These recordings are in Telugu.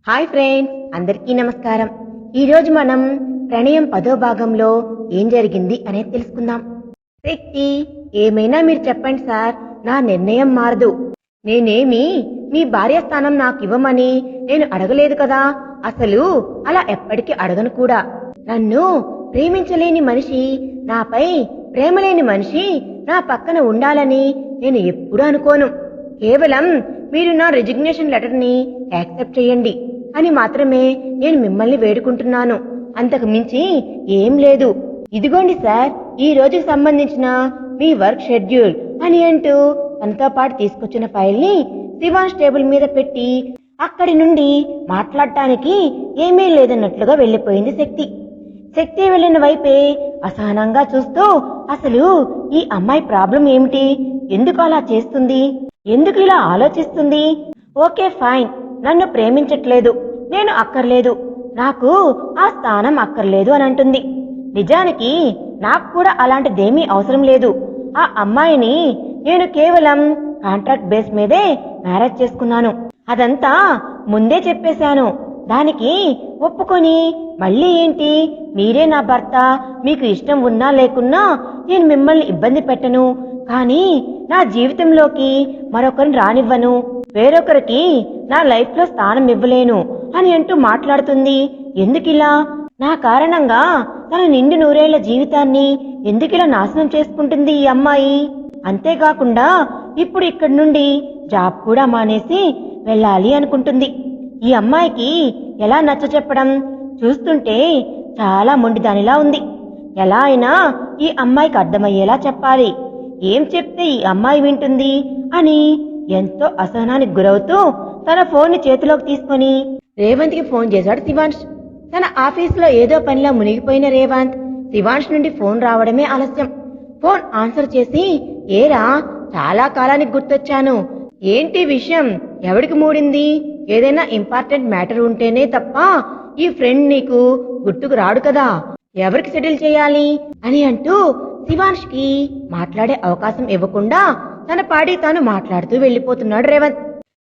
హాయ్ ఫ్రెండ్స్, అందరికీ నమస్కారం. ఈరోజు మనం ప్రణయం 10వ భాగంలో ఏం జరిగింది అనేది తెలుసుకుందాం. శక్తి, ఏమైనా మీరు చెప్పండి సార్, నా నిర్ణయం మారదు. నేనేమి మీ భార్య స్థానం నాకు ఇవ్వమని నేను అడగలేదు కదా. అసలు అలా ఎప్పటికీ అడగను కూడా. నన్ను ప్రేమించలేని మనిషి, నాపై ప్రేమలేని మనిషి నా పక్కన ఉండాలని నేను ఎప్పుడూ అనుకోను. కేవలం మీరు నా రిజిగ్నేషన్ లెటర్ని యాక్సెప్ట్ చేయండి అని మాత్రమే నేను మిమ్మల్ని వేడుకుంటున్నాను. అంతకు మించి ఏం లేదు. ఇదిగోండి సార్, ఈ రోజుకి సంబంధించిన మీ వర్క్ షెడ్యూల్ అని అంటూ తనతో పాటు తీసుకొచ్చిన ఫైల్ని శివాన్స్ టేబుల్ మీద పెట్టి అక్కడి నుండి మాట్లాడటానికి ఏమీ లేదన్నట్లుగా వెళ్లిపోయింది శక్తి. శక్తి వెళ్లిన వైపే అసహనంగా చూస్తూ, అసలు ఈ అమ్మాయి ప్రాబ్లం ఏమిటి? ఎందుకు అలా చేస్తుంది? ఎందుకు ఇలా ఆలోచిస్తుంది? ఓకే ఫైన్, నన్ను ప్రేమించట్లేదు, నేను అక్కర్లేదు, నాకు ఆ స్థానం అక్కర్లేదు అని అంటుంది. నిజానికి నాకు కూడా అలాంటిదేమీ అవసరం లేదు. ఆ అమ్మాయిని నేను కేవలం కాంట్రాక్ట్ బేస్ మీదే మ్యారేజ్ చేసుకున్నాను. అదంతా ముందే చెప్పేశాను. దానికి ఒప్పుకొని మళ్ళీ ఏంటి, మీరే నా భర్త, మీకు ఇష్టం ఉన్నా లేకున్నా నేను మిమ్మల్ని ఇబ్బంది పెట్టను, కానీ నా జీవితంలోకి మరొకరిని రానివ్వను, వేరొకరికి నా లైఫ్ లో స్థానం ఇవ్వలేను అని అంటూ మాట్లాడుతుంది. ఎందుకిలా? నా కారణంగా తన నిండు నూరేళ్ల జీవితాన్ని ఎందుకిలా నాశనం చేసుకుంటుంది ఈ అమ్మాయి? అంతేకాకుండా ఇప్పుడు ఇక్కడి నుండి జాబ్ కూడా మానేసి వెళ్ళాలి అనుకుంటుంది. ఈ అమ్మాయికి ఎలా నచ్చ చెప్పడం చూస్తుంటే చాలా మొండిదానిలా ఉంది. ఎలా అయినా ఈ అమ్మాయికి అర్థమయ్యేలా చెప్పాలి. ఏం చెప్తే ఈ అమ్మాయి వింటుంది అని ఎంతో అసహనానికి గురవుతూ తన ఫోన్ చేతిలోకి తీసుకుని రేవంత్ కి ఫోన్ చేశాడు శివాంష్. తన ఆఫీసులో ఏదో పనిలో మునిగిపోయిన రేవంత్ శివాంష్ నుండి ఫోన్ రావడమే ఆలస్యం. ఫోన్ ఆన్సర్ చేసి, ఏరా, చాలా కాలానికి గుర్తొచ్చాను. ఏంటి విషయం? ఎవడికి మూడింది? ఏదైనా ఇంపార్టెంట్ మ్యాటర్ ఉంటేనే తప్ప ఈ ఫ్రెండ్ నీకు గుర్తుకు రాడు కదా. ఎవరికి సెటిల్ చేయాలి అని అంటూ శివాంష్ కి మాట్లాడే అవకాశం ఇవ్వకుండా తన పాడి తాను మాట్లాడుతూ వెళ్లిపోతున్నాడు రేవంత్.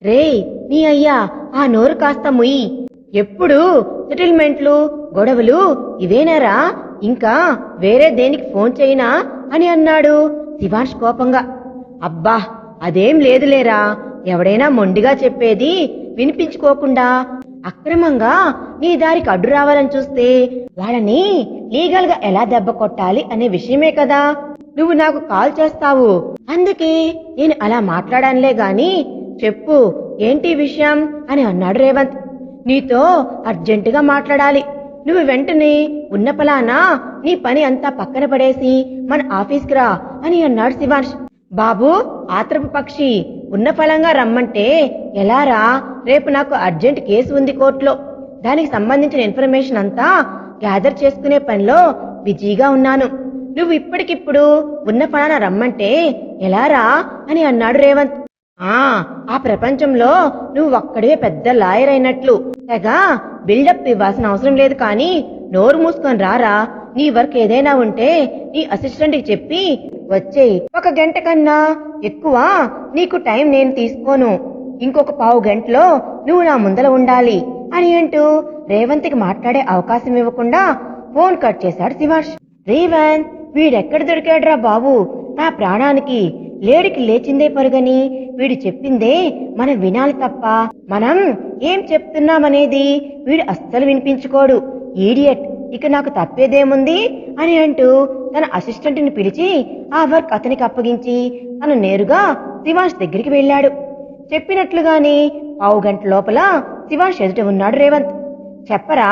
రే నీ అయ్యా, ఆ నోరు కాస్త ముయ్యి. ఎప్పుడు సెటిల్మెంట్లు, గొడవలు ఇవేనారా? ఇంకా వేరే దేనికి ఫోన్ చేయనా అని అన్నాడు శివాంష్ కోపంగా. అబ్బా, అదేం లేదులేరా. ఎవడైనా మొండిగా చెప్పేది వినిపించుకోకుండా అక్రమంగా నీ దారికి అడ్డు రావాలని చూస్తే వాళ్ళని లీగల్ గా ఎలా దెబ్బ కొట్టాలి అనే విషయమే కదా నువ్వు నాకు కాల్ చేస్తావు. అందుకే నేను అలా మాట్లాడానులే గాని, చెప్పు ఏంటి విషయం అని అన్నాడు రేవంత్. నీతో అర్జెంటుగా మాట్లాడాలి. నువ్వు వెంటనే ఉన్న పలానా నీ పని అంతా పక్కన పడేసి మన ఆఫీస్కి రా అని అన్నాడు శివాంష్. బాబు ఆత్రపు పక్షి, ఉన్న ఫలంగా రమ్మంటే ఎలా రా? రేపు నాకు అర్జెంట్ కేసు ఉంది కోర్టులో. దానికి సంబంధించిన ఇన్ఫర్మేషన్ అంతా గ్యాదర్ చేసుకునే పనిలో బిజీగా ఉన్నాను. నువ్వు ఇప్పటికిప్పుడు ఉన్న ఫలానా రమ్మంటే ఎలా రా అని అన్నాడు రేవంత్. ఆ ప్రపంచంలో నువ్వు ఒక్కడే పెద్ద లాయర్ అయినట్లు తెగ బిల్డప్ ఇవ్వాల్సిన అవసరం లేదు, కానీ నోరు మూసుకొని రారా. నీ వర్క్ ఏదైనా ఉంటే నీ అసిస్టెంట్ కి చెప్పి వచ్చేయి. 1 గంట కన్నా ఎక్కువ నీకు టైం నేను తీసుకోను. ఇంకొక 1/2 గంటలో నువ్వు నా ముందర ఉండాలి అని అంటూ రేవంత్ కి మాట్లాడే అవకాశం ఇవ్వకుండా ఫోన్ కట్ చేశాడు శివాంష్. రేవంత్, వీడెక్కడ దొరికాడ్రా బాబు? నా ప్రాణానికి లేడికి లేచిందే పరుగని వీడు చెప్పిందే మనం వినాలి తప్ప మనం ఏం చెప్తున్నామనేది వీడు అస్సలు వినిపించుకోడు. ఈడియట్, ఇక నాకు తప్పేదేముంది అని అంటూ తన అసిస్టెంట్ ని పిలిచి ఆ వర్క్ అతనికి అప్పగించి తను నేరుగా శివాంష్ దగ్గరికి వెళ్ళాడు. చెప్పినట్లుగానే 1/2 గంట లోపల శివాంష్ ఎదుట ఉన్నాడు రేవంత్. చెప్పరా,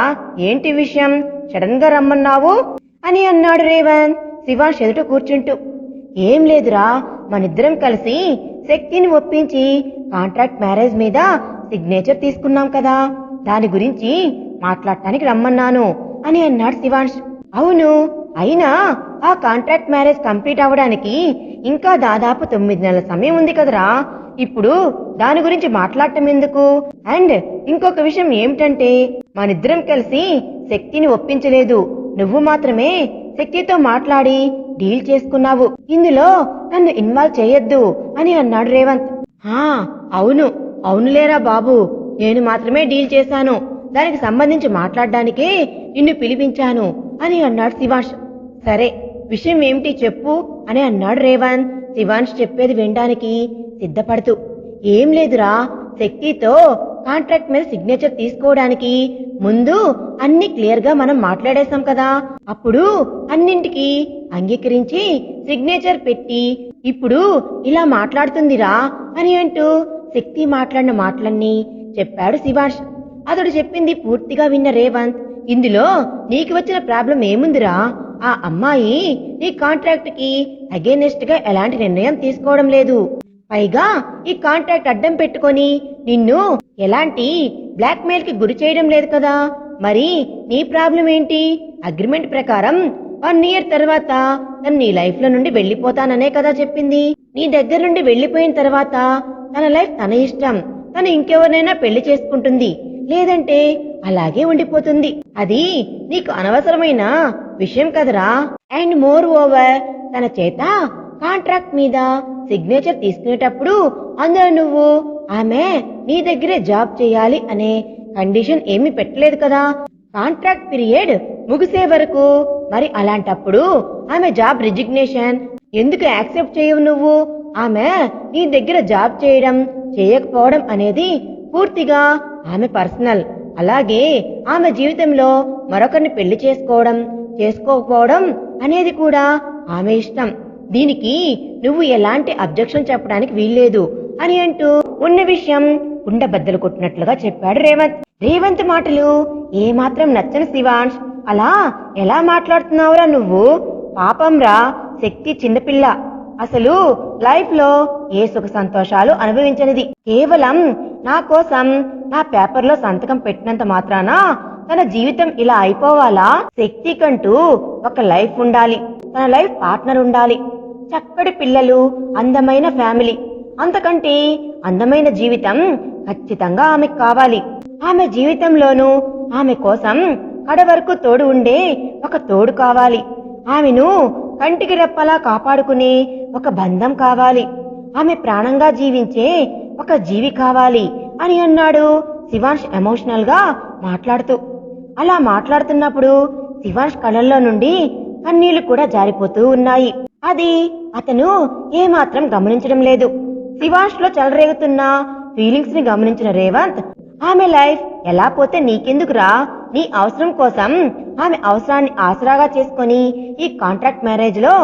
ఏంటి విషయం? సడన్ గా రమ్మన్నావు అని అన్నాడు రేవంత్ శివాంష్ ఎదుట కూర్చుంటూ. ఏం లేదురా, మనిద్దరం కలిసి శక్తిని ఒప్పించి కాంట్రాక్ట్ మ్యారేజ్ మీద సిగ్నేచర్ తీసుకున్నాం కదా, దాని గురించి మాట్లాడటానికి రమ్మన్నాను అని అన్నాడు శివాంష్. అవును, అయినా ఆ కాంట్రాక్ట్ మ్యారేజ్ కంప్లీట్ అవ్వడానికి ఇంకా దాదాపు 9 నెలల సమయం ఉంది కదరా. ఇప్పుడు దాని గురించి మాట్లాడటం ఎందుకు? అండ్ ఇంకొక విషయం ఏమిటంటే, మనిద్దరం కలిసి శక్తిని ఒప్పించలేదు, నువ్వు మాత్రమే శక్తితో మాట్లాడి డీల్ చేసుకున్నావు. ఇందులో నన్ను ఇన్వాల్వ్ చేయొద్దు అని అన్నాడు రేవంత్. అవును, అవునులేరా బాబు, నేను మాత్రమే డీల్ చేశాను. దానికి సంబంధించి మాట్లాడడానికే నిన్ను పిలిపించాను అని అన్నాడు శివాంష్. సరే, విషయం ఏమిటి చెప్పు అని అన్నాడు రేవంత్ శివాంష్ చెప్పేది వినడానికి సిద్ధపడుతూ. ఏం లేదురా, శక్తితో కాంట్రాక్ట్ మీద సిగ్నేచర్ తీసుకోవడానికి ముందు అన్ని క్లియర్ గా మనం మాట్లాడేశాం కదా. అప్పుడు అన్నింటికి అంగీకరించి సిగ్నేచర్ పెట్టి ఇప్పుడు ఇలా మాట్లాడుతుందిరా అని అంటూ శక్తి మాట్లాడిన మాటలన్నీ చెప్పాడు శివాంష్. అతడు చెప్పింది పూర్తిగా విన్న రేవంత్, ఇందులో నీకు వచ్చిన ప్రాబ్లం ఏముందిరా? ఆ అమ్మాయి నీ కాంట్రాక్ట్ కి అగేనెస్ట్ గా ఎలాంటి నిర్ణయం తీసుకోవడం లేదు. పైగా ఈ కాంట్రాక్ట్ అడ్డం పెట్టుకొని నిన్ను ఎలాంటి బ్లాక్ మెయిల్ కి గురి చేయడం లేదు కదా. మరి నీ ప్రాబ్లం ఏంటి? అగ్రిమెంట్ ప్రకారం 1 ఇయర్ తర్వాత తను నీ లైఫ్ లో నుండి వెళ్లిపోతాననే కదా చెప్పింది. నీ దగ్గర నుండి వెళ్లిపోయిన తర్వాత తన లైఫ్ తన ఇష్టం, తను ఇంకెవరినైనా పెళ్లి చేసుకుంటుంది, లేదంటే అలాగే ఉండిపోతుంది. అది నీకు అనవసరమైన విషయం కదరా. అండ్ మోర్ ఓవర్, తన చేత కాంట్రాక్ట్ మీద సిగ్నేచర్ తీసుకునేటప్పుడు అందులో నువ్వు ఆమె నీ దగ్గరే జాబ్ చేయాలి అనే కండిషన్ ఏమీ పెట్టలేదు కదా. కాంట్రాక్ట్ పీరియడ్ ముగిసే వరకు. మరి అలాంటప్పుడు ఆమె జాబ్ రిజిగ్నేషన్ ఎందుకు యాక్సెప్ట్ చేయవు నువ్వు? ఆమె నీ దగ్గర జాబ్ చేయడం చేయకపోవడం అనేది పూర్తిగా ఆమె పర్సనల్. అలాగే ఆమె జీవితంలో మరొకరిని పెళ్లి చేసుకోవడం చేసుకోకపోవడం అనేది కూడా ఆమె ఇష్టం. దీనికి నువ్వు ఎలాంటి అబ్జెక్షన్ చెప్పడానికి వీల్లేదు అని అంటూ ఉన్న విషయం కుండబద్దలు కొట్టినట్లుగా చెప్పాడు రేవంత్. రేవంత్ మాటలు ఏమాత్రం నచ్చని శివాంష్, అలా ఎలా మాట్లాడుతున్నావురా నువ్వు? పాపంరా, శక్తి చిన్నపిల్ల, అసలు లైఫ్ లో ఏ సుఖ సంతోషాలు అనుభవించనిది. కేవలం నా కోసం నా పేపర్లో సంతకం పెట్టినంత మాత్రాన తన జీవితం ఇలా అయిపోవాలా? శక్తి కంటూ ఒక లైఫ్ ఉండాలి, తన లైఫ్ పార్ట్నర్ ఉండాలి, చక్కటి పిల్లలు, అందమైన ఫ్యామిలీ, అంతకంటే అందమైన జీవితం ఖచ్చితంగా ఆమెకు కావాలి. ఆమె జీవితంలోనూ ఆమె కోసం కడ వరకు తోడు ఉండే ఒక తోడు కావాలి. ఆమెను కంటికి రెప్పలా కాపాడుకునే ఒక బంధం కావాలి. ఆమె ప్రాణంగా జీవించే ఒక జీవి కావాలి అని అన్నాడు శివాంష్ ఎమోషనల్ గా మాట్లాడుతూ. అలా మాట్లాడుతున్నప్పుడు శివాంష్ కళ్ళల్లో నుండి కన్నీళ్లు కూడా జారిపోతూ ఉన్నాయి. అది అతను ఏమాత్రం గమనించడం లేదు. శివాంష్ లో చెలరేగుతున్న ఫీలింగ్స్ ని గమనించిన రేవంత్, ఆమె లైఫ్ ఎలా పోతే నీకెందుకురా? నీ అవసరం కోసం ఆమె అవసరాన్ని ఆసరాగా చేసుకుని ఈ కాంట్రాక్ట్ మ్యారేజ్ లో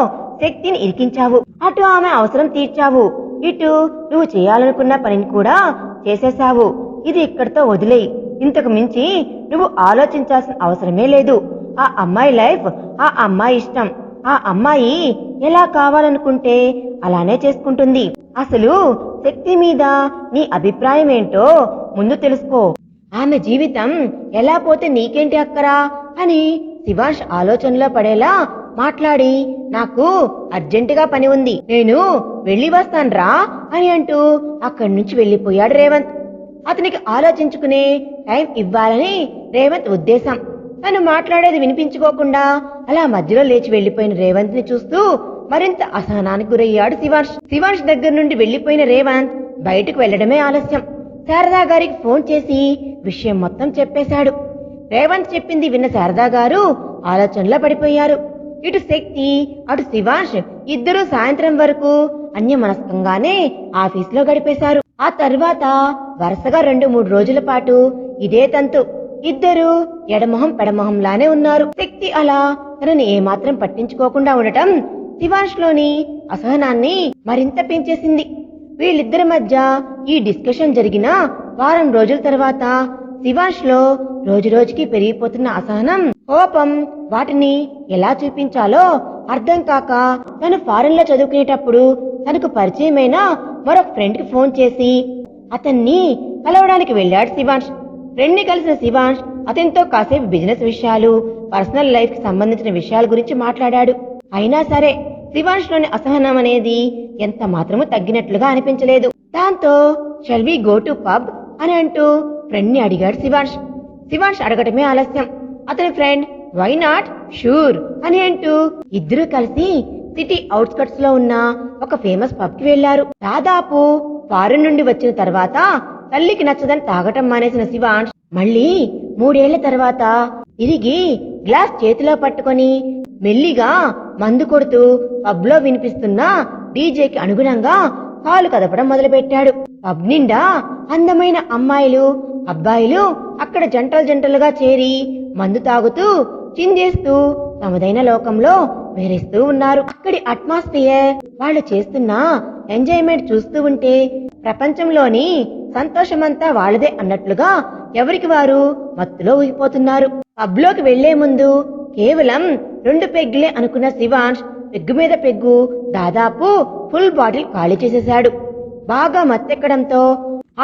శక్తిని ఇరికించావు. అటు ఆమె అవసరం తీర్చావు, ఇటు నువ్వు చేయాలనుకున్న పనిని కూడా చేసేశావు. ఇది ఇక్కడితో వదిలేయి. ఇంతకు మించి నువ్వు ఆలోచించాల్సిన అవసరమే లేదు. ఆ అమ్మాయి లైఫ్ ఆ అమ్మాయి ఇష్టం. ఆ అమ్మాయి ఎలా కావాలనుకుంటే అలానే చేసుకుంటుంది. అసలు శక్తి మీద నీ అభిప్రాయం ఏంటో ముందు తెలుసుకో. ఆమె జీవితం ఎలా పోతే నీకేంటి అక్కరా అని శివాంష్ ఆలోచనలో పడేలా మాట్లాడి, నాకు అర్జెంటుగా పని ఉంది, నేను వెళ్లి వస్తాన్రా అని అంటూ అక్కడి నుంచి వెళ్లిపోయాడు రేవంత్. అతనికి ఆలోచించుకునే టైం ఇవ్వాలని రేవంత్ ఉద్దేశం. తను మాట్లాడేది వినిపించుకోకుండా అలా మధ్యలో లేచి వెళ్లిపోయిన రేవంత్ ని చూస్తూ మరింత అసహనానికి గురయ్యాడు శివాంష్. శివాంష్ దగ్గర నుండి వెళ్లిపోయిన రేవంత్ బయటకు వెళ్లడమే ఆలస్యం. శారదా గారికి ఫోన్ చేసి విషయం మొత్తం చెప్పేశాడు. రేవంత్ చెప్పింది విన్న శారదా గారు ఆలోచనలో పడిపోయారు. ఇటు శక్తి అటు శివాంష్ ఇద్దరూ సాయంత్రం వరకు అన్యమనస్కంగానే ఆఫీసులో గడిపేశారు. ఆ తర్వాత వరుసగా 2-3 రోజుల పాటు ఇదే తంతు. ఇద్దరు ఎడమొహం పెడమొహంలానే ఉన్నారు. శక్తి అలా తనని ఏమాత్రం పట్టించుకోకుండా ఉండటం శివాంష్ లోని అసహనాన్ని మరింత పెంచేసింది. వీళ్ళిద్దరి మధ్య ఈ డిస్కషన్ జరిగిన వారం రోజుల తర్వాత శివాంష్ లో రోజురోజుకి పెరిగిపోతున్న అసహనం, కోపం, వాటిని ఎలా చూపించాలో అర్థం కాక తను ఫారెన్ లో చదువుకునేటప్పుడు తనకు పరిచయమైన మరొక ఫ్రెండ్ కి ఫోన్ చేసి అతన్ని కలవడానికి వెళ్లాడు శివాంష్. ఫ్రెండ్ ని కలిసిన శివాంష్ అతనితో కాసేపు బిజినెస్ విషయాలు, పర్సనల్ లైఫ్ కి సంబంధించిన విషయాల గురించి మాట్లాడాడు. అయినా సరే శివాంష్ లోని అసహనం అనేది ఎంత మాత్రమూ తగ్గినట్లుగా అనిపించలేదు. దాంతో shall we go to pub అని అంటూ ఫ్రెండ్ ని అడిగాడు శివాంష్. శివాంష్ అడగటమే ఆలస్యం. అతని ఫ్రెండ్ వై నాట్, షూర్ అని అంటూ ఇద్దరూ కలిసి సిటీ అవుట్స్కట్స్ లో ఉన్న ఒక ఫేమస్ పబ్ కి వెళ్లారు. దాదాపు ఫారెన్ నుండి వచ్చిన తర్వాత తల్లికి నచ్చదని తాగటం మానేసిన శివాంష్ మళ్ళీ 3 ఏళ్ల తర్వాత తిరిగి గ్లాస్ చేతిలో పట్టుకొని మెల్లిగా మందు కొడుతూ పబ్లో వినిపిస్తున్న డీజేకి అనుగుణంగా కాలు కదపడం మొదలుపెట్టాడు. పబ్ నిండా అందమైన అమ్మాయిలు అబ్బాయిలు అక్కడ జంటలు జంటలుగా చేరి మందు తాగుతూ చిందేస్తూ తమదైన లోకంలో వేరేస్తూ ఉన్నారు. అక్కడి అట్మాస్ఫియర్ వాళ్ళు చేస్తున్న ఎంజాయ్మెంట్ చూస్తూ ఉంటే ప్రపంచంలోని సంతోషమంతా వాళ్ళదే అన్నట్లుగా ఎవరికి వారు మత్తులో ఊగిపోతున్నారు. పబ్లోకి వెళ్లే ముందు కేవలం 2 పెగ్గులే అనుకున్న శివాంష్ పెగ్గు మీద పెగ్గు దాదాపు ఫుల్ బాటిల్ ఖాళీ చేసేశాడు. బాగా మత్తెక్కడంతో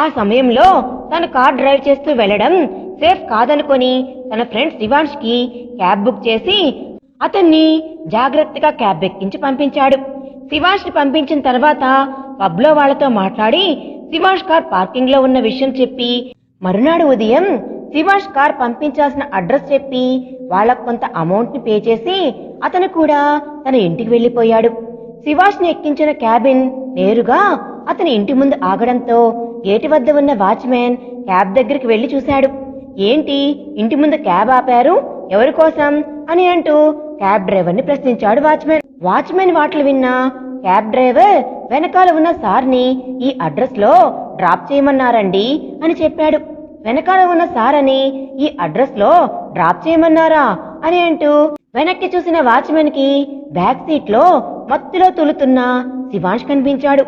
ఆ సమయంలో తను కార్ డ్రైవ్ చేస్తూ వెళ్లడం సేఫ్ కాదనుకొని తన ఫ్రెండ్ శివాంష్ కి క్యాబ్ బుక్ చేసి అతన్ని జాగ్రత్తగా క్యాబ్ ఎక్కించి పంపించాడు. శివాంష్ ని పంపించిన తర్వాత పబ్ లో వాళ్లతో మాట్లాడి శివాంష్ కార్ పార్కింగ్ లో ఉన్న విషయం చెప్పి మరునాడు ఉదయం శివాంష్ కార్ పంపించాల్సిన అడ్రస్ చెప్పి వాళ్లకు కొంత అమౌంట్ ని పే చేసి అతను కూడా తన ఇంటికి వెళ్లిపోయాడు. శివాంష్ ని ఎక్కించిన క్యాబిన్ నేరుగా అతని ఇంటి ముందు ఆగడంతో గేటు వద్ద ఉన్న వాచ్మెన్ క్యాబ్ దగ్గరికి వెళ్లి చూశాడు. ఏంటి ఇంటి ముందు క్యాబ్ ఆపారు, ఎవరి కోసం అని అంటూ క్యాబ్ డ్రైవర్ ని ప్రశ్నించాడు వాచ్మెన్ మాటలు విన్న క్యాబ్ డ్రైవర్ వెనకాల ఉన్న సార్ ని ఈ అడ్రస్ లో డ్రాప్ చేయమన్నారండి అని చెప్పాడు. వెనకాల ఉన్న సార్ అని ఈ అడ్రస్ లో డ్రాప్ చేయమన్నారా అని అంటూ వెనక్కి చూసిన వాచ్మెన్ కి బ్యాక్ సీట్ లో మత్తులో తులుతున్న శివాంష్ కనిపించాడు.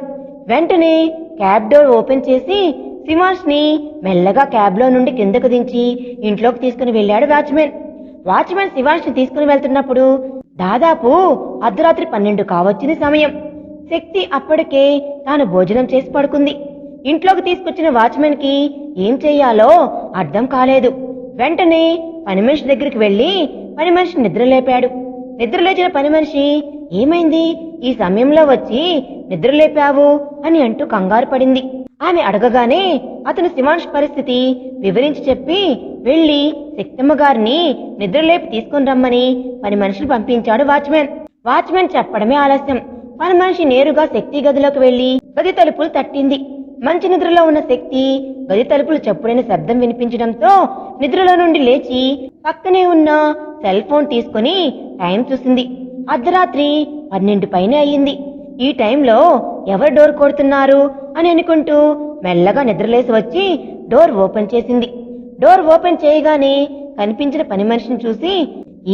వెంటనే క్యాబ్ డోర్ ఓపెన్ చేసి శివాంష్ ని మెల్లగా క్యాబ్ లో నుండి కిందకు దించి ఇంట్లోకి తీసుకుని వెళ్లాడు వాచ్మెన్ శివాంష్ ని తీసుకుని వెళ్తున్నప్పుడు దాదాపు అర్ధరాత్రి 12 కావచ్చింది సమయం. శక్తి అప్పటికే తాను భోజనం చేసి పడుకుంది. ఇంట్లోకి తీసుకొచ్చిన వాచ్మెన్ కి ఏం చెయ్యాలో అర్థం కాలేదు. వెంటనే పని మనిషి దగ్గరికి వెళ్లి పని మనిషి నిద్రలేపాడు. నిద్రలేచిన పని మనిషి ఏమైంది, ఈ సమయంలో వచ్చి నిద్రలేపావు అని అంటూ కంగారు పడింది. ఆమె అడగగానే అతను శివాంష్ పరిస్థితి వివరించి చెప్పి వెళ్లి శక్తమ్మ గారిని నిద్రలేపి తీసుకుని రమ్మని పని మనిషిని పంపించాడు వాచ్మెన్ చెప్పడమే ఆలస్యం. పని మనిషి నేరుగా శక్తి గదిలోకి వెళ్లి గది తలుపులు తట్టింది. మంచి నిద్రలో ఉన్న శక్తి గది తలుపులు చప్పుడైన శబ్దం వినిపించడంతో నిద్రలో నుండి లేచి పక్కనే ఉన్న సెల్ ఫోన్ తీసుకుని టైం చూసింది. అర్ధరాత్రి 12 పైనే అయ్యింది. ఈ టైంలో ఎవరు డోర్ కొడుతున్నారు అని అనుకుంటూ మెల్లగా నిద్రలేసి వచ్చి డోర్ ఓపెన్ చేసింది. డోర్ ఓపెన్ చేయగానే కనిపించిన పని మనిషిని చూసి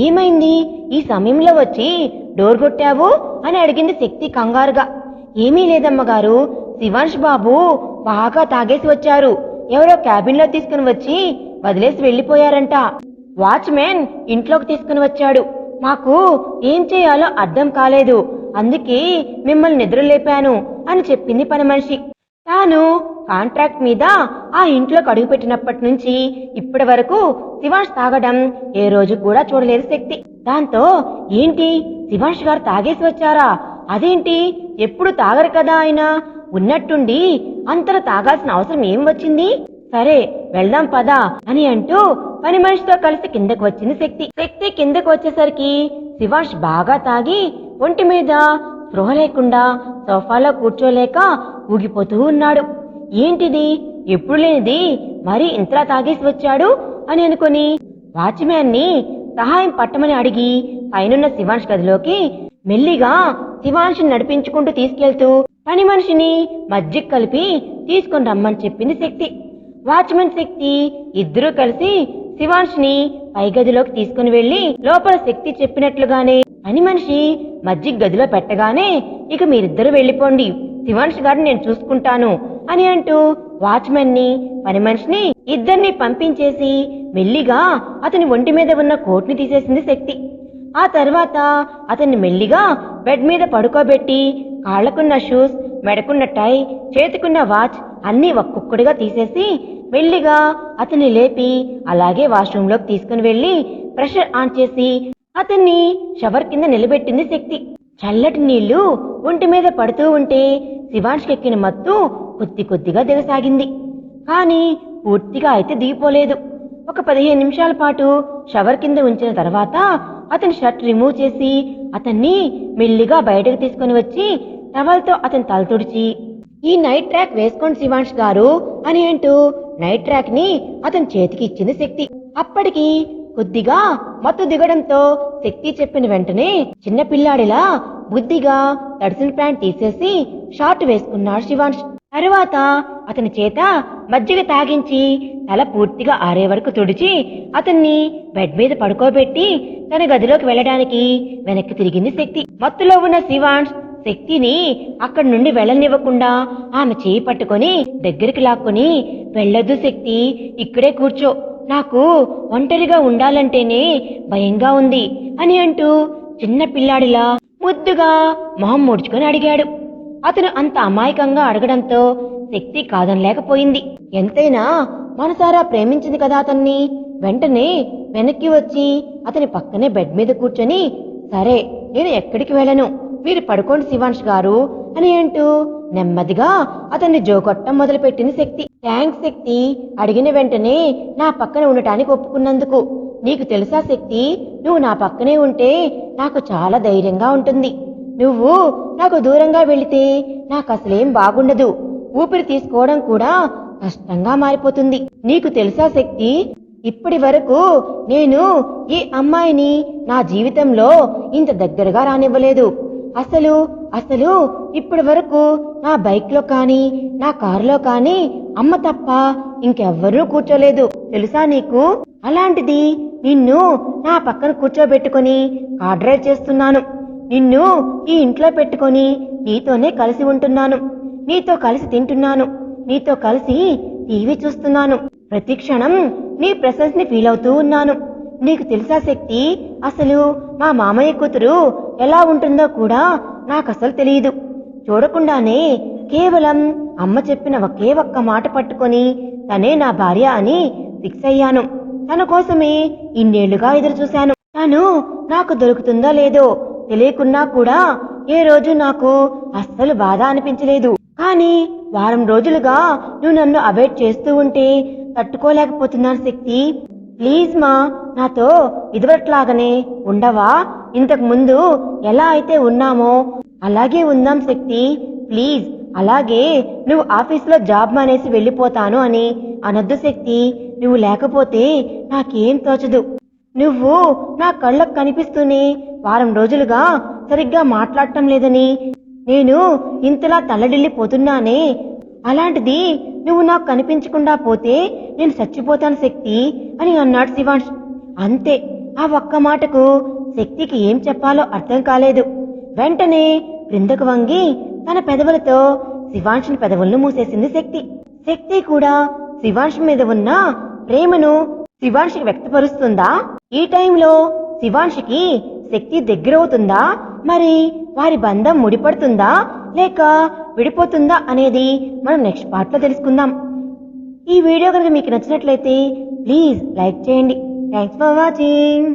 ఏమైంది, ఈ సమయంలో వచ్చి డోర్ కొట్టావు అని అడిగింది శక్తి కంగారుగా. ఏమీ లేదమ్మగారు, శివాంష్ బాబు బాగా తాగేసి వచ్చారు. ఎవరో క్యాబిన్ లో తీసుకుని వచ్చి వదిలేసి వెళ్లిపోయారంట. వాచ్మెన్ ఇంట్లోకి తీసుకుని వచ్చాడు. మాకు ఏం చేయాలో అర్థం కాలేదు, అందుకే మిమ్మల్ని నిద్రలేపాను అని చెప్పింది పని మనిషి. తాను కాంట్రాక్ట్ మీద ఆ ఇంట్లోకి అడుగుపెట్టినప్పటి నుంచి ఇప్పటి వరకు శివాంష్ తాగడం ఏ రోజు కూడా చూడలేదు శక్తి. దాంతో ఏంటి, శివాంష్ గారు తాగేసి వచ్చారా, అదేంటి ఎప్పుడు తాగరు కదా ఆయన, ఉన్నట్టుండి అంతలో తాగాల్సిన అవసరం ఏం వచ్చింది, సరే వెళ్దాం పదా అని అంటూ పని మనిషితో కలిసి కిందకు వచ్చింది శక్తి కిందకు వచ్చేసరికి శివాంష్ బాగా తాగి ఒంటి మీద స్పృహ లేకుండా సోఫాలో కూర్చోలేక ఊగిపోతూ ఉన్నాడు. ఏంటిది, ఎప్పుడు లేనిది మరీ ఇంతలా తాగేసి వచ్చాడు అని అనుకుని వాచ్మ్యాన్ ని సహాయం పట్టమని అడిగి పైనున్న శివాంష్ గదిలోకి మెల్లిగా శివాంష్ నడిపించుకుంటూ తీసుకెళ్తూ పని మనిషిని మజ్జిగ కలిపి తీసుకుని రమ్మని చెప్పింది శక్తి. వాచ్మెన్ శక్తి ఇద్దరూ కలిసి శివాంష్ ని పై గదిలోకి తీసుకుని వెళ్లి లోపల శక్తి చెప్పినట్లుగానే పని మనిషి మజ్జిగ గదిలో పెట్టగానే ఇక మీరిద్దరూ వెళ్లిపోండి, శివాంష్ గారిని నేను చూసుకుంటాను అని అంటూ వాచ్మెన్ ని పని మనిషిని ఇద్దరిని పంపించేసి మెల్లిగా అతని ఒంటి మీద ఉన్న కోట్ని తీసేసింది శక్తి. ఆ తర్వాత అతన్ని మెల్లిగా బెడ్ మీద పడుకోబెట్టి కాళ్లకున్న షూస్, మెడకున్న టై, చేతికున్న వాచ్ అన్నీ ఒక్కొక్కడిగా తీసేసి మెల్లిగా అతన్ని లేపి అలాగే వాష్రూమ్ లోకి తీసుకుని వెళ్లి ప్రెషర్ ఆన్ చేసి అతన్ని షవర్ కింద నిలబెట్టింది శక్తి. చల్లటి నీళ్లు ఒంటి మీద పడుతూ ఉంటే శివాంష్కి ఎక్కిన మత్తు కొద్ది కొద్దిగా దిగసాగింది. కానీ పూర్తిగా అయితే దిగిపోలేదు. ఒక 15 నిమిషాల పాటు షవర్ కింద ఉంచిన తర్వాత అతని షర్ట్ రిమూవ్ చేసి అతన్ని మెల్లిగా బయటకు తీసుకుని వచ్చి టవల్తో అతని తల తుడిచి ఈ నైట్ ట్రాక్ వేసుకోండి శివాంష్ గారు అని అంటూ నైట్ ట్రాక్ ని అతని చేతికి ఇచ్చింది శక్తి. అప్పటికి కొద్దిగా మత్తు దిగడంతో శక్తి చెప్పిన వెంటనే చిన్న పిల్లాడిలా బుద్ధిగా తడిసిన ప్యాంట్ తీసేసి షార్ట్ వేసుకున్నాడు శివాంష్. తరువాత అతని చేత మజ్జిగ తాగించి తల పూర్తిగా ఆరే వరకు తుడిచి అతన్ని బెడ్ మీద పడుకోబెట్టి తన గదిలోకి వెళ్ళడానికి వెనక్కి తిరిగింది శక్తి. మత్తులో ఉన్న శివాంష్ శక్తిని అక్కడి నుండి వెళ్ళనివ్వకుండా ఆమె చేయి పట్టుకొని దగ్గరికి లాక్కొని, వెళ్ళొద్దు శక్తి, ఇక్కడే కూర్చో, నాకు ఒంటరిగా ఉండాలంటేనే భయంగా ఉంది అని అంటూ చిన్న పిల్లాడిలా ముద్దుగా మొహం ముడుచుకొని అడిగాడు. అతను అంత అమాయకంగా అడగడంతో శక్తి కాదనలేకపోయింది. ఎంతైనా మనసారా ప్రేమించింది కదా అతన్ని. వెంటనే వెనక్కి వచ్చి అతని పక్కనే బెడ్ మీద కూర్చొని, సరే నేను ఎక్కడికి వెళ్ళను, మీరు పడుకోండి శివాంష్ గారు అని అంటూ నెమ్మదిగా అతన్ని జోకొట్టం మొదలుపెట్టింది శక్తి. థ్యాంక్స్ శక్తి, అడిగిన వెంటనే నా పక్కన ఉండటానికి ఒప్పుకున్నందుకు. నీకు తెలుసా శక్తి, నువ్వు నా పక్కనే ఉంటే నాకు చాలా ధైర్యంగా ఉంటుంది. నువ్వు నాకు దూరంగా వెళితే నాకు అసలేం బాగుండదు. ఊపిరి తీసుకోవడం కూడా కష్టంగా మారిపోతుంది. నీకు తెలుసా శక్తి, ఇప్పటి వరకు నేను ఏ అమ్మాయిని నా జీవితంలో ఇంత దగ్గరగా రానివ్వలేదు. అసలు అసలు ఇప్పటి వరకు నా బైక్ లో కానీ నా కారులో కానీ అమ్మ తప్ప ఇంకెవ్వరూ కూర్చోలేదు. తెలుసా నీకు? అలాంటిది నిన్ను నా పక్కన కూర్చోబెట్టుకుని కార్ డ్రైవ్ చేస్తున్నాను. నిన్ను ఈ ఇంట్లో పెట్టుకొని నీతోనే కలిసి ఉంటున్నాను. నీతో కలిసి తింటున్నాను. నీతో కలిసి టీవీ చూస్తున్నాను. ప్రతి క్షణం నీ ప్రెసెన్స్ ని ఫీల్ అవుతూ ఉన్నాను. నీకు తెలుసా శక్తి, అసలు మా మామయ్య కూతురు ఎలా ఉంటుందో కూడా నాకసలు తెలియదు. చూడకుండానే కేవలం అమ్మ చెప్పిన ఒకే ఒక్క మాట పట్టుకొని తనే నా భార్య అని ఫిక్స్ అయ్యాను. తన కోసమే ఇన్నేళ్లుగా ఎదురు చూశాను. తను నాకు దొరుకుతుందో లేదో తెలియకున్నా కూడా ఏ రోజు నాకు అస్సలు బాధ అనిపించలేదు. కానీ వారం రోజులుగా నువ్వు నన్ను అవాయిడ్ చేస్తూ ఉంటే తట్టుకోలేకపోతున్నాను శక్తి. ప్లీజ్ మా, నాతో ఇదివరట్లాగానే ఉండవా? ఇంతకు ముందు ఎలా అయితే ఉన్నామో అలాగే ఉందాం శక్తి, ప్లీజ్. అలాగే నువ్వు ఆఫీసులో జాబ్ మానేసి వెళ్ళిపోతాను అని అనొద్దు శక్తి. నువ్వు లేకపోతే నాకేం తోచదు. నువ్వు నా కళ్ళకు కనిపిస్తూనే వారం రోజులుగా సరిగ్గా మాట్లాడటం లేదని నేను ఇంతలా తల్లడిల్లిపోతున్నానే. అలాంటిది నువ్వు నాకు కనిపించకుండా పోతే నేను చచ్చిపోతాను శక్తి అని అన్నాడు శివాంష్. అంతే, ఆ ఒక్క మాటకు శక్తికి ఏం చెప్పాలో అర్థం కాలేదు. వెంటనే క్రిందకు వంగి తన పెదవులతో శివాంష్ని పెదవులను మూసేసింది శక్తి. శక్తి కూడా శివాంష్ మీద ఉన్న ప్రేమను శివాంష్కి వ్యక్తపరుస్తుందా? ఈ టైంలో శివాంష్కి శక్తి దగ్గరవుతుందా? మరి వారి బంధం ముడిపడుతుందా లేక విడిపోతుందా అనేది మనం నెక్స్ట్ పార్ట్ లో తెలుసుకుందాం. ఈ వీడియో కనుక మీకు నచ్చినట్లయితే ప్లీజ్ లైక్ చేయండి. Thanks for watching.